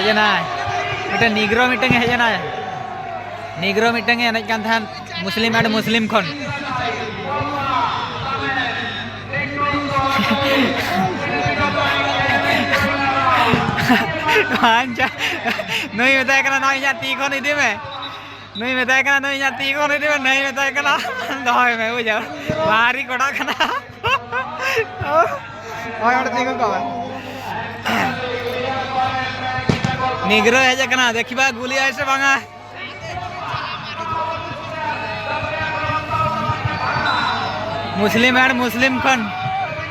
हेजना मिटे निग्रो मिटे हेजना निग्रो मिटे एनज कान थान मुस्लिम एड मुस्लिम खन नुई मेताय कना ना इया ती खन इदी में नुई मेताय कना नुई इया ती खन इदी में नहीं मेताय कना दहय में बुझा बाहरी कोड़ा कना ओय ओड ती को निग्रो हेजे कना देखिबा गुली आइसे बांगा मुस्लिम एड मुस्लिम खन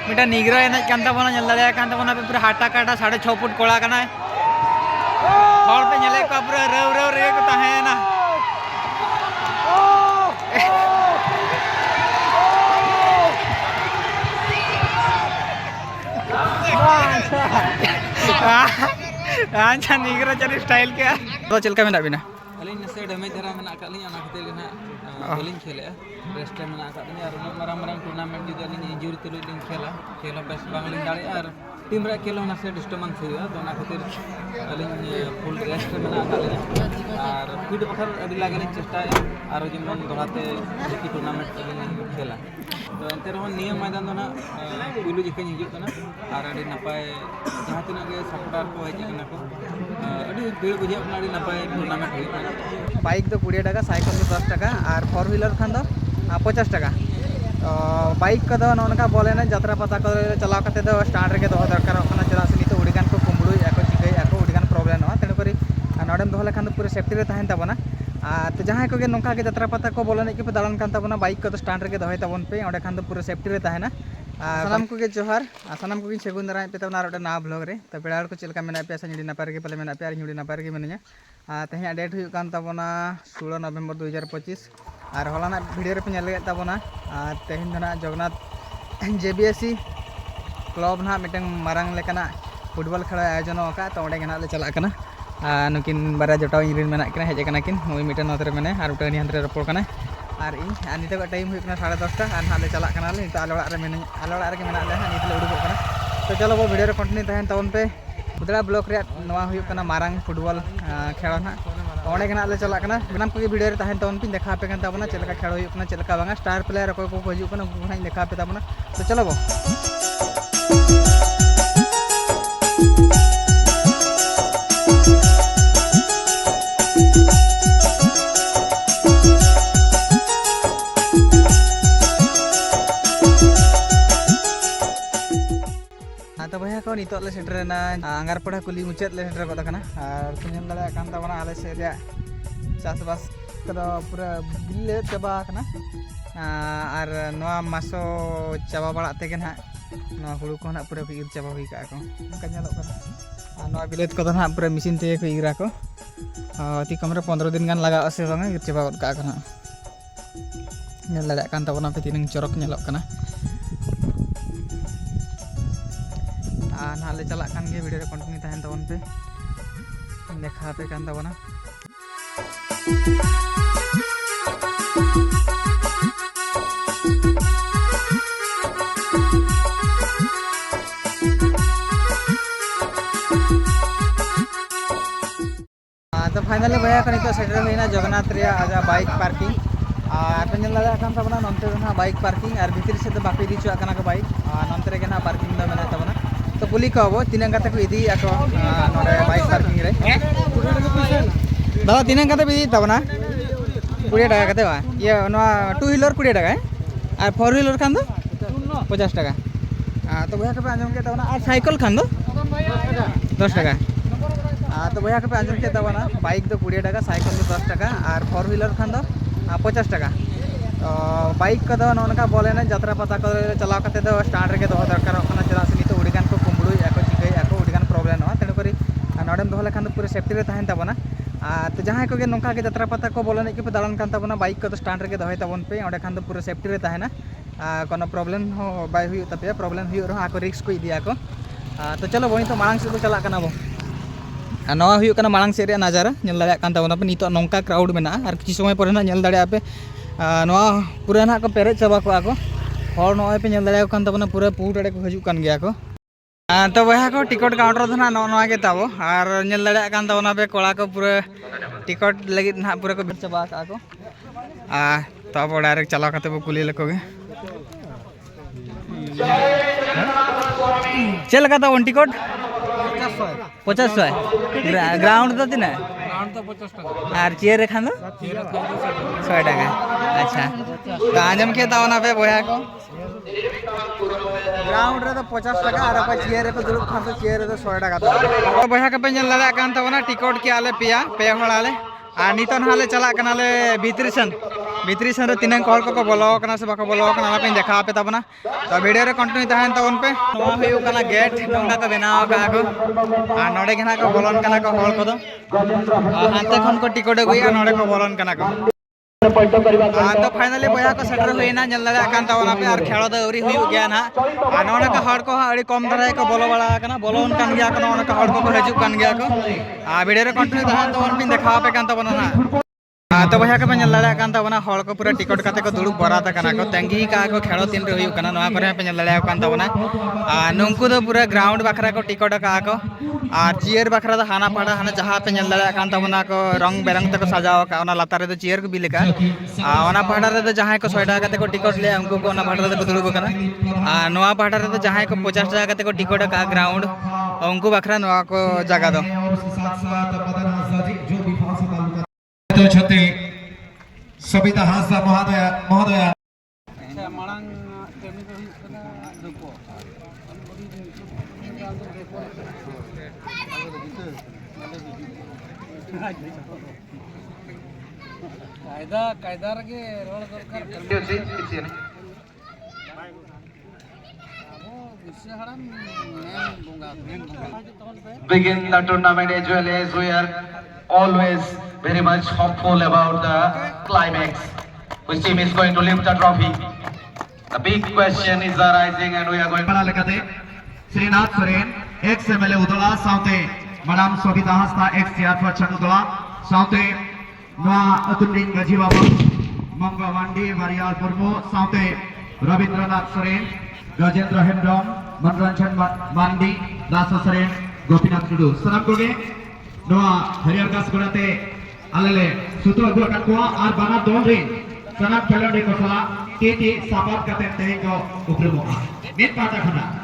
मिटा निग्रो एनज कान ताबोना नेल दाड़े कान ताबोना पे पूरा हाटा काटा 6.5 फुट कोड़ा कना हर पे नेले को पूरा रव रव रे को ताहेना अच्छा निग्रो चरी स्टाइल के तो चलका मेना बिना अलिन नसे डैमेज धरा मेना काली अना खतिर गना बलिन खेले रेस्ट मेना का दिया और माराम माराम टूर्नामेंट जुदी अलिन इंजुरी तुलु दिन खेला बेस्ट बांगलिन दाड़े और टीम रे खेलो नसे डिस्टर्बेंस हुआ तो ना खतिर अलिन फुल रेस्ट मेना का और फिट बखर अडी लागलिन चेष्टा और जेमन दोड़ाते देखि टूर्नामेंट अलिन खेला तो एंते रहो नियम मैदान दो ना पुलु जिकन हिजुक कना और अडी नपाय जहां तिना के सपोर्टर को हेज कना को अडी भीड़ बुझे अपना अडी नपाय टूर्नामेंट हुई बाइक तो 20 टाका साइकिल तो 10 टाका और 4 व्हीलर खान दो 50 टाका तो बाइक को नौका बोले जतरा पता को चलाव करते दो स्टार्ट रे दो दरकार चला से नितो उड़ीगान को कुमड़ू या चिकाई को उड़ीगान प्रॉब्लम हो तेणुक नोडेम दो लेखान पूरा सेफ्टी रे तहन ताबोना तो जहाँ को नौका के जतरा पता को बोले के दालान कान ताबोना बाइक को स्टार्ट रे दो ताबोन पे ओंडे खान पूरा सेफ्टी रे तहना सानाम को जोहार सानाम को सेगुन दारा पे तब ना ना ब्लॉग रे तो पेड़ा को चलका मेना पे से नपाय रे पले मेना पे और जुड़ी नपाय रे मिनिया तेहे डेट हुई कान ताबोना 16 नवंबर 2025 और हलाना वीडियो रे पे नेल ताबोना तेहेन दना जगन्नाथ जेबीएससी क्लब ना मिटन मारांग लेकना फुटबॉल खेला आयोजन का तो ओंडे गेना ले चला कना नुकिन बारा जटाव इनरिन मेना किन हेज कना किन मुई मिटन नोतरे मेने और उटनी हंतरे रपोड़ कना और इन नित टाइम हुई 10:30 और ना ले चला कना ले तो आले ओड़ा रे मेने आले ओड़ा रे मेना ले नित ले उडुक कना तो चलो वो वीडियो रे कंटिन्यू तहन तवन पे उदड़ा ब्लॉक रे नवा हुई कना मारांग फुटबॉल खेला ना ओंडे गेना ले चला कना बनाम को वीडियो रे तहन तवन पे देखा पे कन ताबना चलका खेल हुई कना चलका बांगा स्टार प्लेयर को हजू कना उनको देखा पे ताबना तो चलो वो तो भैया को नितो ले सेटरना आंगारपड़ा कुली मुचाद ले सेटर को और कुन दाड़ा कान ताबना आले से चासबास कदो पूरा बिले चाबा कना और नवा मासो चाबा बड़ा तेगे ना नवा हुड़ू को ना पूरा ईर चाबा हुई का को का नेलो कना और नवा बिलेत को ना पूरा मशीन ते को ईरा को ती कमरे 15 दिन गान लगा से बांगा ईर चाबा का कना नेल दाड़ा कान ताबना पे तिनंग चरक नेलो कना ना ले चला कान गे वीडियो रे कंटिन्यू तहन तवन पे देखा पे कान ताबना तो फाइनली भैया को नितो सेटर होइना जगन्नाथ रे आजा बाइक पार्किंग और पे नेल दाड़ा कान ताबना नंते ना बाइक पार्किंग और भीतर से तो बापे दी चुआ कना को बाइक नंते रे ना पार्किंग दा मेना ताबना तो पुली को अब तीन गाते को इदी आको नोडे बाइक पार्किंग रे दादा तीन गाते भी तबना 20 टाका कते बा ये नवा 2 व्हीलर 20 टाका और 4 व्हीलर खान दो 50 टाका तो भैया के पे आंजम के तबना और साइकिल खान दो 10 टाका तो भैया के पे आंजम के तबना बाइक तो 20 टाका साइकिल तो 10 टाका और 4 व्हीलर खान दो 50 टाका तो बाइक को नौका बोले जतरा पता को चलाव करते दो स्टार्ट रे दो दरकार चला से नितो उड़ीगान को कुमड़ू या चिकाई को उड़ीगान प्रॉब्लम हो तेणुक नोडेम दो लेखान पूरा सेफ्टी रे तहन ताबना तो जहाँ को नौका के जतरा पता को बोले के दालान कान ताबना बाइक को स्टार्ट रे दो ताबन पे ओंडे खान पूरा सेफ्टी रे तहना कोनो प्रॉब्लम हो बाय हुई तपे प्रॉब्लम हुई रहा आको रिस्क को इदिया को तो चलो वही तो मांग से को चला कना बो नवा हुई कना मांग से रे नजारा नेल दाड़ा कान ताबना पे नितो नौका क्राउड मेना और किसी समय पर ना नेल दाड़ा पे नवा पूरा ना को पेरेज चाबा को आको हर नय पे नेल दाड़ा कान ताबना पूरा पुट अड़े को हजू कान गया को तो बया को टिकट काउंटर तो ना नवा के ताबो और नेल दड़े कान ताबोना पे कोड़ा को पूरा टिकट लगी ना पूरा को चबा का को तब डायरेक्ट चला करते वो कुली लकोगे चल का वन टिकट 50 ग्राउंड तो तीन और चेयर खान 100 टाका अच्छा तो आजम के तावना पे बया को ग्राउंड रे तो 50 टाका और चेयर पे दुरुब खान तो चेयर तो 100 टाका तो बया के पे नेल लड़ा कान तावना टिकट के आले पिया पे होड़ाले और नितो नाले चला कनाले भीतरी सन रे तीन हॉल को बोलो कना से बाको बोलो कना पे देखा पे तबना तो वीडियो रे कंटिन्यू तहन तवन पे नवा हुयु कना गेट नंगा को बनाव का को आ नोडे कना को बोलन कना को हॉल को दो हांते खन को टिकट गई नोडे को बोलन कना को तो फाइनली बया को सेटर हुईना नेल लगा कान तवना पे और खेलो द औरी हुयु गया ना आ नोडे का हॉल को अड़ी कम धरे को बोलो बड़ा कना बोलोन कान गया को नोडे का हॉल को हजू कान गया को आ वीडियो रे कंटिन्यू तहन तवन पे देखा पे कान तवना ना तो बया के पे नेल लड़ा कान तवना हॉल को पूरा टिकट काते को दुड़ुब बराता कना को तेंगी का को खेलो तीन रे हुयु कना नवा करे पे नेल लड़ा कान तवना नंकु दो पूरा ग्राउंड बखरा को टिकट का को और चेयर बखरा तो हाना पाड़ा हाना जहां पे नेल लड़ा कान तवना को रंग बेरंग तक सजाव का ओना लातार रे तो चेयर को बिलेका ओना पाड़ा रे तो जहां को 100 टाका काते को टिकट ले उनको को ओना पाड़ा रे को दुड़ुब कना नवा पाड़ा रे तो जहां को 50 टाका काते को टिकट का ग्राउंड उनको बखरा नवा को जगह दो सबिता हांसदा महोदया begin the tournament as well as we are always very much hopeful about the climax. Which team is going to lift the trophy? The big question is arising and we are going to lekate Srinath Soren ex-MLA Udola saute Madam Sobita Hasta ex-Chairperson Udola saute Noa Atundin Gajibaba Manga Wandi Varial Purmo saute Rabindranath Soren Gajendra Hendram Manranjan Mandi Dasa Soren Gopinath Tudu Salam koge Noa Hariar Gas Gorate Alele Suto Agua Kakua Ar Bana Donri Sanat Kelade Kosala Titi Sabat Katen Tehingo Upremoha Mid Pata Khana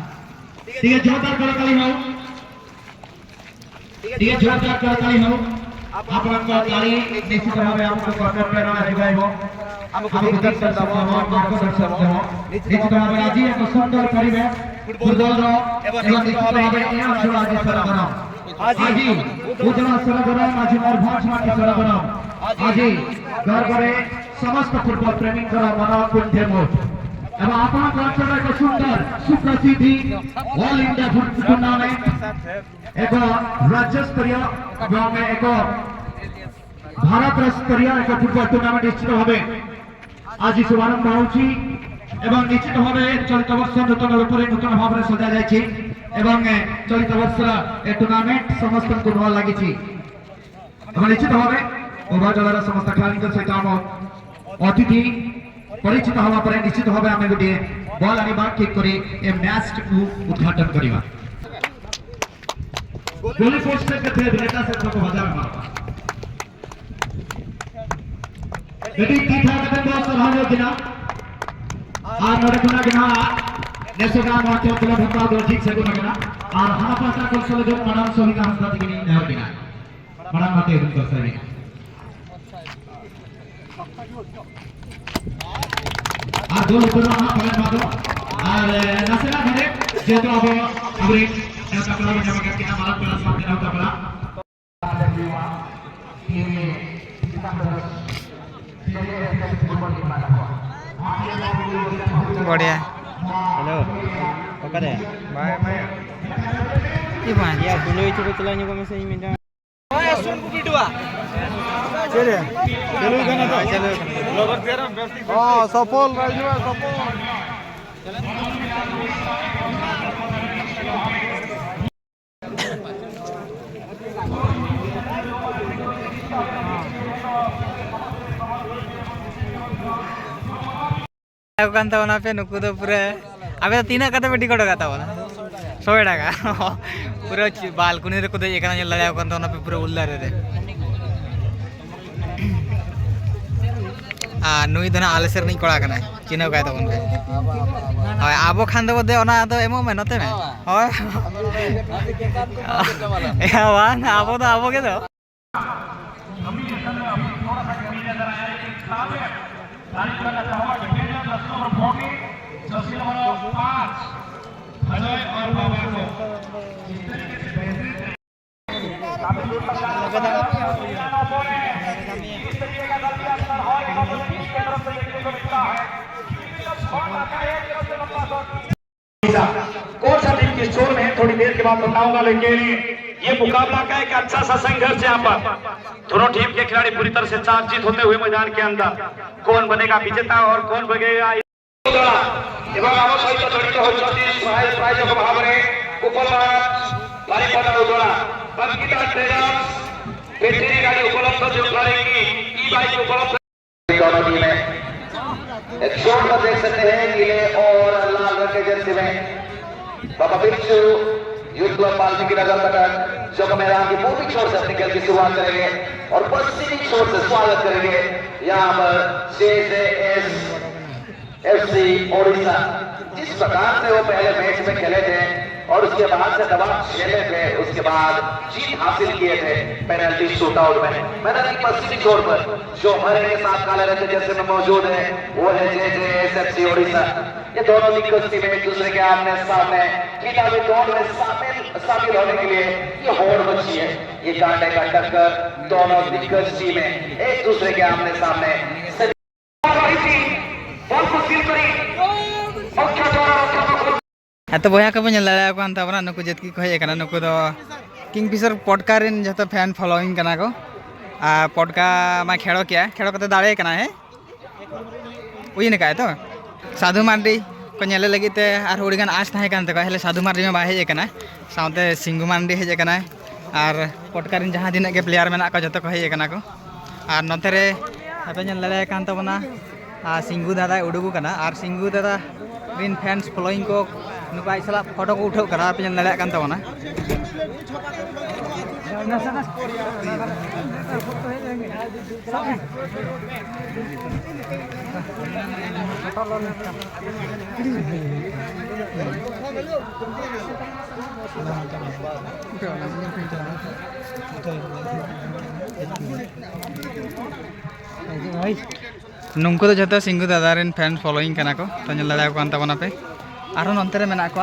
Tiga जोरदार कलाकारी हो tiga जोरदार कलाकारी हो आपको ताली निश्चित भावे आपको कॉर्पोरेट में दिखाइबो आपको दर्शक दबो आपको दर्शक दबो निश्चित भावे आजी एक सुंदर परिवेश फुटबॉल रो एवं निश्चित भावे ये अंचल आजी सरगरम आजी उजला सरगरम आजी और भांच माटी सरगरम आजी घर घरे समस्त फुटबॉल प्रेमी करा मना कुंठे मोट एवं आपन अंचल एक सुंदर सुप्रसिद्धि ऑल इंडिया फुटबॉल टूर्नामेंट एक राज्य स्तरीय एवं एक भारत स्तरीय एक फुटबॉल टूर्नामेंट निश्चित भावे आज शुभारंभ होउची एवं निश्चित भावे चलित वर्ष नूतन रूप में नूतन भाव में सजा जायछि एवं चलित वर्ष ए टूर्नामेंट समस्त को नवा लागिछि एवं निश्चित भावे उभय दलर समस्त खेलाड़ी सहित हम अतिथि परिचित हवा पर निश्चित भावे आम गोटे बल आनिबा किक करी ए मैच को उद्घाटन करिबा गोली पोस्ट के थे नेता से को बजा मार एटी तीथा कदम बॉस रहने दिना आ नरे गुना गिना नेसोगा मार्चो तुला भत्ता दो ठीक से गुना गिना और हां पासा को सोले जो मनाम सोहिका हंसदा दिनी नहर गिना बड़ा माते उनको सही आ दो लोगों हां पकड़ मारो और नसेला घरे जेतो अब अबरे ऐसा कलर में जमा करके हमारा पहला सामने ना होता पड़ा बढ़िया हेलो ओके दे बाय बाय ये बाय या dulu itu betulnya kok masih minta ओए सुन कुटी दुआ चले चलो इधर ना चलो लोगर तेरा हां सफल राजवा सफल पे नुकु तो पूरा अबे तीन कते पे टिकट का 100 টাকা পুরো বালকনি রে কোথায় এখানে যে লড়াই করতে না পুরো উল্লারে রে আর নুই দনা আলেসের নি কড়া কানা চিনো গায় তখন রে হয় আবো খান দে বদে ওনা তো এমো মেনতে মে হয় এবা না আবো তো আবো কে তো कौन सा टीम किस जोर में है थोड़ी देर के बाद बताऊंगा, लेकिन ये मुकाबला का एक अच्छा सा संघर्ष यहाँ पर दोनों टीम के खिलाड़ी पूरी तरह से चाक जीत होते हुए मैदान के अंदर कौन बनेगा विजेता और कौन बनेगा এবং ଆମ ସହିତ ଜଡ଼ିତ ହୋଇଛନ୍ତି ସହାୟକ ପ୍ରାୟୋଜକ ଭାବରେ ଉପଲବ୍ଧ ବାରିପଦା ଉଦଳା ବଂକିତା ଟ୍ରେଡର୍ସ ବ୍ୟାଟେରୀ ଗାଡ଼ି ଉପଲବ୍ଧ ଯେଉଁଠାରେ କି ଇ ବାଇକ୍ ଉପଲବ୍ଧ दोनों टीमें एक शॉट पर देख सकते हैं नीले और लाल रंग के जर्सी में बाबा बिच्छू यूथ क्लब वाल्मीकि नगर तक जो मैदान की पूर्वी छोर से अपने खेल की शुरुआत करेंगे और पश्चिमी छोर से स्वागत करेंगे यहाँ पर CJS FC ओडिशा। जिस प्रकार से वो पहले मैच में खेले थे और उसके बाद से दबाव झेले थे, उसके बाद जीत हासिल किए थे पेनल्टी शूटआउट में मैदान की पश्चिमी छोर पर जो हरे के साथ काले रंग के जर्सी में मौजूद है वो है JJS FC ओडिशा। ये दोनों दिग्गज टीमें एक दूसरे के आमने सामने खिताबी दौड़ में शामिल होने के लिए ये होड़ मची है। ये कांटे का टक्कर दोनों दिग्गज टीमें एक दूसरे के आमने सामने तो बया को बन लड़ा को अंत बना नुकु जतकी को हे कना नुकु दो किंगफिशर पॉडका रिन जतो फैन फॉलोइंग कना को आ पॉडका मा खेड़ो क्या खेड़ो कते दाड़े कना है उई ने का तो साधु मार्डी को नेले लगिते आर हुड़ीगान आस थाहे कान तको हेले साधु मार्डी में बा हे कना साउते सिंगु मार्डी हे कना आर पॉडका रिन जहां दिन के प्लेयर मेना को जतो को हे कना को आर नते रे आपे नेल लड़ा कान तो बना आ सिंगु दादा उडुगु कना आर सिंगु दादा रिन फैंस फॉलोइंग को नुका इसला फोटो को उठाव करा पे नले कान तबना नुंको तो जता सिंगु दादा रिन फैंस फॉलोइंग कना को तो नले कान तबना पे आरो नंतर मेना को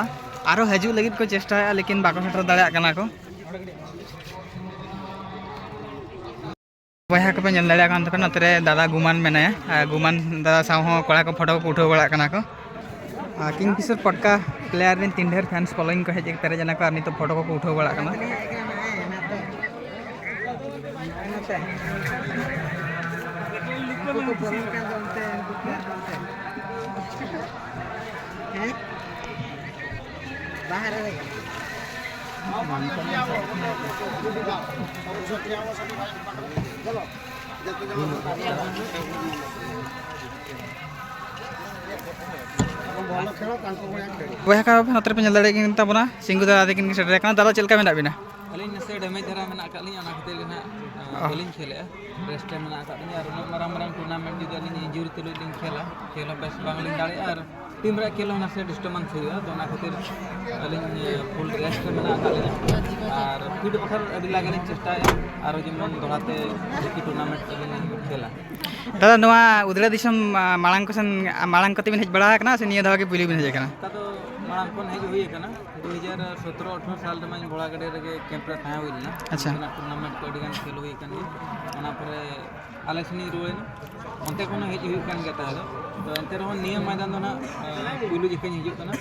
आरो हजू लगित को चेष्टा है लेकिन बाको सेटर दाड़ा कना को बया को पे नल दाड़ा कान तको नतरे दादा गुमान मेनाया गुमान दादा साव हो कोड़ा को फोटो को उठाव बड़ा कना को किंगफिशर पॉडका प्लेयर रिन तीन ढेर फैंस फॉलोइंग को हेज पेरे जना को आर नितो फोटो को उठाव बड़ा कना बाहर वह का नतर पे नल दाड़े तबना सिंगु दादा दिकिन सेटर कना दादा चलका मेना बिना अलिन नसे डैमेज धरा मेना काली अना खतिर गना बलिन खेले रेस्ट में मेना कादनी और माराम माराम टूर्नामेंट जुदी अलिन इंजुरी तुलु लिन खेला बेस बांगलिन दाड़े और टीम रे खेल होना से डिस्टर्बेंस हुआ तो ना खतिर अलिन फुल रेस्ट में मेना काली और फिट बखर अडी लागलिन चेष्टा और जेमन दोड़ाते देखि टूर्नामेंट अलिन खेला दादा नवा उदरा दिसम माळांग कोसन माळांग कते बिन हेज बड़ा कना से निया धावा के पुली बिन हेज कना तो माळांग कोन हेज हुई कना 2017-18 साल रे मैं बड़ा गडे रे कैंप रे थाया हुईना अच्छा टूर्नामेंट को अडी गान खेल हुई कनी ओना परे आलेसनी ruin onte kono heji huyu kan gata halo to ente rehon niya मैदान दो ना पुलु जिकन हिजु कना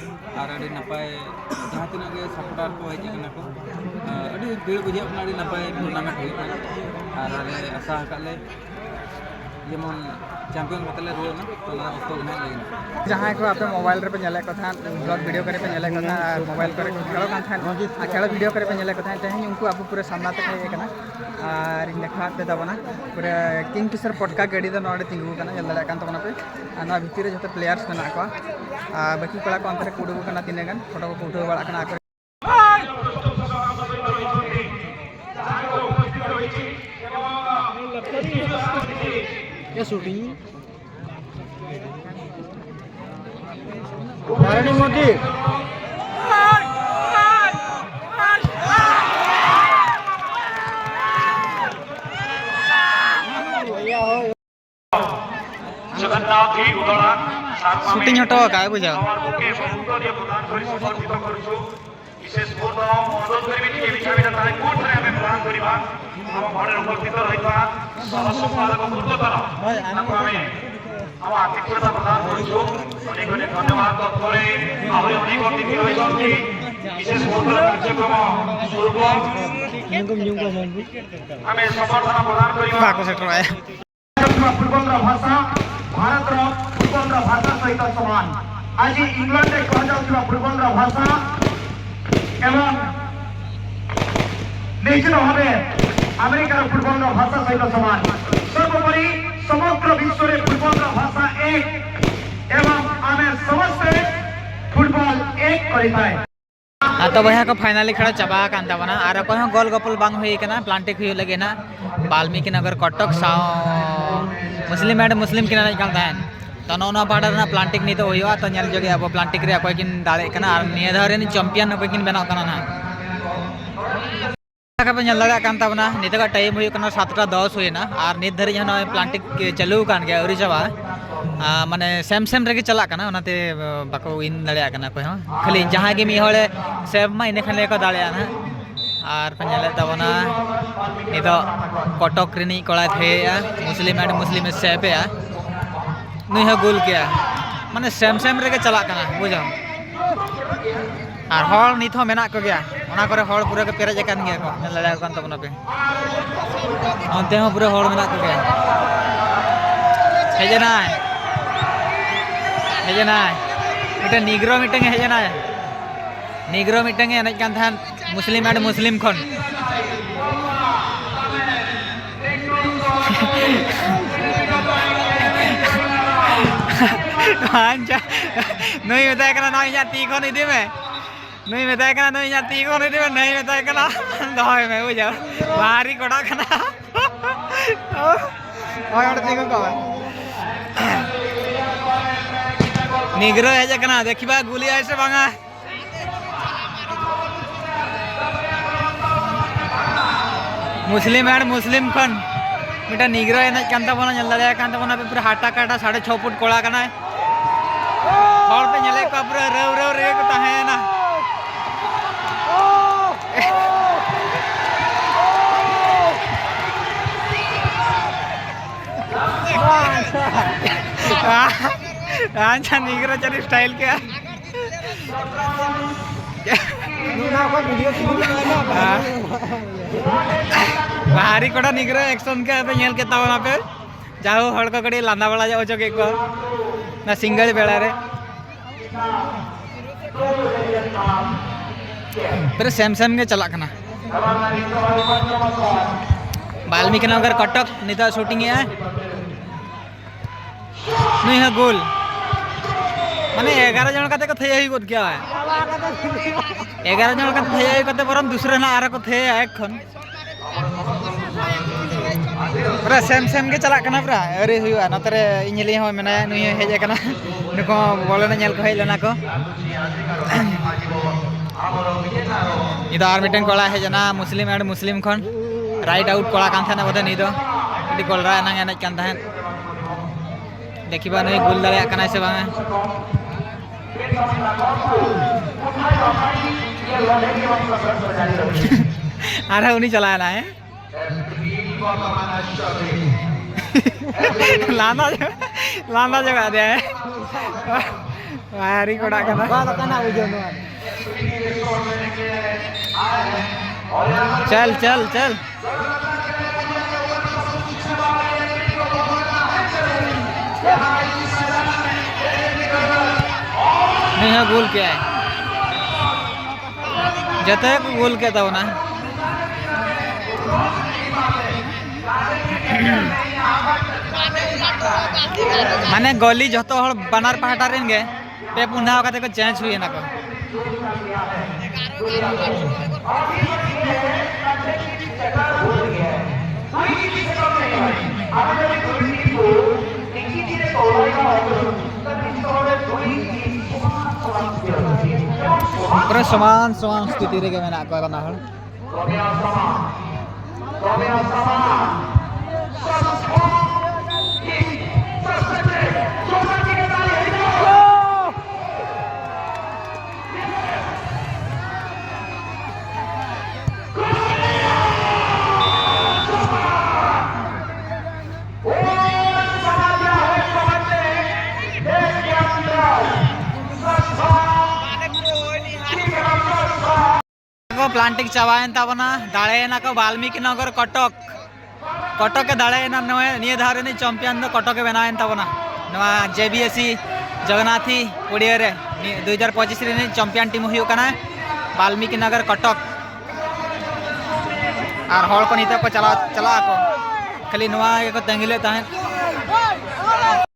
आर अडी नपाय जहां तिना के सपोर्टर को हेji कना को अडी भीड़ बुझा अपना अडी नपाय टूर्नामेंट हुई कना आर आले आशा हकाले जेमन चैंपियन बतले रुए ना तो तो ना लेन जहां को आपे मोबाइल रे पे नेले को था ब्लॉग वीडियो करे पे नेले को था मोबाइल करे खेलो कान था खेलो वीडियो करे पे नेले को था तेहन उनको आपु पूरे सामना तक हे कना आर देखा ते दबना पूरे किंगफिशर पॉडका गाड़ी द नोडे तिंगु कना नेल दाड़ा कान तबना पे ना भितरे जते प्लेयर्स मेना को बाकी कोला को अंतर कुडु कना तिने गान फोटो को उठाव बड़ा कना ये शूटिंग नारायणी मोदी जगन्नाथ ही उदड़ा शूटिंग हटाओ काय बुझाओ विशेष अनुरोध करी टिके विचार तारे कोर्ट रे हमें प्रदान करिबा हम घरे उपस्थित रहिबा सह संपादक गुरुतर ताको हमें हम आतिथ्यता प्रदान करछु अनेक अनेक धन्यवाद तत्परे आहुरी अनेक अतिथि रहिसंती विशेष कार्यक्रम स्वरूप हमें समर्थन प्रदान करिबा बाको सेटर आया पूर्वोत्तर भाषा भारत पूर्वोत्तर भाषा सहित समान आज इंग्लैंड कह पूर्वोत्तर भाषा एवं निश्चित भाव अमेरिकार पूर्वोत्तर भाषा सहित समान सर्वोपरि समग्र विश्व में पूर्वोत्तर भाषा एक एवं आम समस्ते फुटबॉल एक करिताय तो बया को फाइनली खेल चाबा कांतावना और कोई गोल गोपल बांग हुई कना प्लांटिक हुई लगे ना वाल्मीकि नगर कटक साव मुस्लिम एंड मुस्लिम किना नहीं कांता है तो नौना पाड़ा ना प्लांटिक नहीं तो हुआ तो नेल जगह अब प्लांटिक रे कोई किन दाड़े कना और निया धारे नि चैंपियन कोई किन बनाव कना ना का पे नेल लगा कांतावना नित का टाइम हुई कना 7:10 हुई ना और नित धरी जन प्लांटिक चालू कान गया उरी चाबा माने सेम सेम रेगे चला कना ओनाते बाको विन दाड़िया कना कोई हां खाली जहां गे मी होले सेम मा इने खाले को दाड़िया ना और पंजले तबना नितो कटक रिनी कला थेया मुस्लिम एंड मुस्लिम सेपेया नुई हो गोल किया माने सेम सेम रेगे चला कना बुझो और हॉल नित हो मेना को गया ओना करे हॉल पूरा के पेरेज कान गया को लड़ा कान तबना पे ओनते हो पूरा हॉल मेना को गया हेजना मिटे निग्रो मिटे हेजना निग्रो मिटे एने कान थान मुस्लिम एंड मुस्लिम खन आंचा नई बताया कना नई या ती खन इदि में नई बताया कना नई या ती खन इदि में नई बताया कना दहय में बुझा बाहरी कोडा कना ओय ओड ती को निग्रो हेज कना देखिबा गुली आइसे बांगा मुस्लिम एंड मुस्लिम खन मिटा निग्रो एने कांता बना नेल दाड़िया कांता बना पे पूरा हाटा काटा 6.5 फुट कोड़ा कना हॉल पे नेले का पूरा रव रव रे को ताहेना अच्छा निग्रो चली स्टाइल क्या बाहरी कोड़ा निग्रो एक्शन के पे नेल के तावना पे जाओ हड़ को कड़ी लांदा बड़ा जाओ चके को ना सिंगल बेड़ा रे फिर सेम सेम के चला कना वाल्मीकि नगर कटक निता शूटिंग है नहीं है गोल माने 11 जन का थे ही गोद क्या है 11 जन का थे कते बरम दूसरे ना आरा को थे एक खन पूरा सेम सेम के चला कना पूरा अरे हुआ नतरे इनली हो मेना नुई हेज कना नको बोले ना नेल को हेज लेना को इधर आर मिटन कोला हेज ना मुस्लिम एंड मुस्लिम खन राइट आउट कोला कान था ना बदे नी दो इदी कोलरा ना एना कान था देखिबा नुई गोल दाड़िया कना से बांगा अरे उन्हीं चलाया ना है लाना जगह दे वायरी कोड़ा कना चल चल चल नहीं है गोल क्या है जते गोल क्या था ना माने गली जो बनार पहाटा रेन गे पे पुना कते को चेंज हुई ना को पूरा समान समान स्थिति रे मेना को बना हल प्लांटिंग चावायन ताबना दाड़ेना को वाल्मीकि नगर कटक कटक के दाड़ेना निये धारे नि चैंपियन दो कटक के बनायन ताबना नवा जेबीएससी जगन्नाथी ओडिया रे 2025 रे नि चैंपियन टीम हुयो कना वाल्मीकि नगर कटक और हॉल को नीते को चला को खाली नवा को तंगिले ताहे